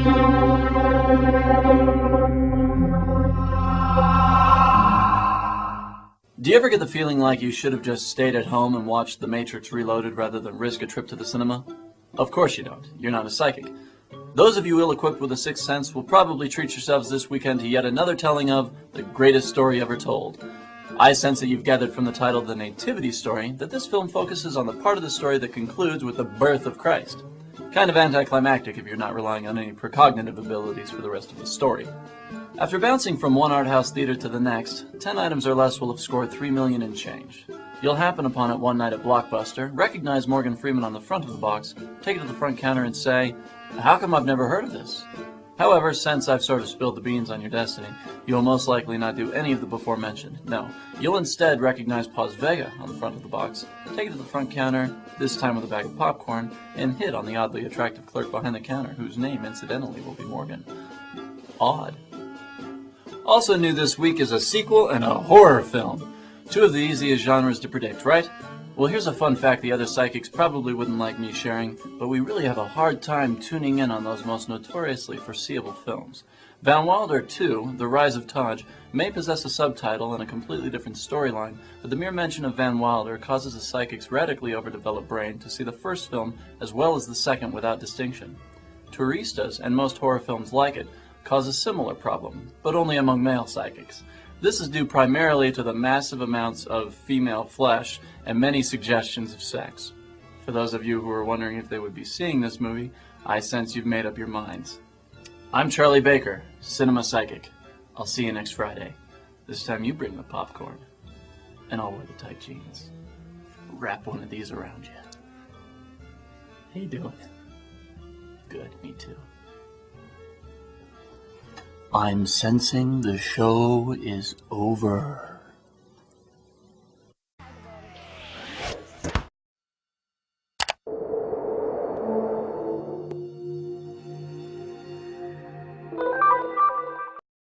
Do you ever get the feeling like you should have just stayed at home and watched The Matrix Reloaded rather than risk a trip to the cinema? Of course you don't. You're not a psychic. Those of you ill-equipped with a sixth sense will probably treat yourselves this weekend to yet another telling of the greatest story ever told. I sense that you've gathered from the title The Nativity Story that this film focuses on the part of the story that concludes with the birth of Christ. Kind of anticlimactic if you're not relying on any precognitive abilities for the rest of the story. After bouncing from one art house theater to the next, 10 items or less will have scored $3 million in change. You'll happen upon it one night at Blockbuster, recognize Morgan Freeman on the front of the box, take it to the front counter and say, "How come I've never heard of this?" However, since I've sort of spilled the beans on your destiny, you'll most likely not do any of the before mentioned. No, you'll instead recognize Paz Vega on the front of the box, take it to the front counter, this time with a bag of popcorn, and hit on the oddly attractive clerk behind the counter, whose name, incidentally, will be Morgan. Odd. Also new this week is a sequel and a horror film. Two of the easiest genres to predict, right? Well, here's a fun fact the other psychics probably wouldn't like me sharing, but we really have a hard time tuning in on those most notoriously foreseeable films. Van Wilder 2, The Rise of Taj, may possess a subtitle and a completely different storyline, but the mere mention of Van Wilder causes a psychic's radically overdeveloped brain to see the first film as well as the second without distinction. Touristas, and most horror films like it, cause a similar problem, but only among male psychics. This is due primarily to the massive amounts of female flesh and many suggestions of sex. For those of you who are wondering if they would be seeing this movie, I sense you've made up your minds. I'm Charlie Baker, Cinema Psychic. I'll see you next Friday. This time you bring the popcorn, and I'll wear the tight jeans. Wrap one of these around you. How you doing? Good, me too. I'm sensing the show is over.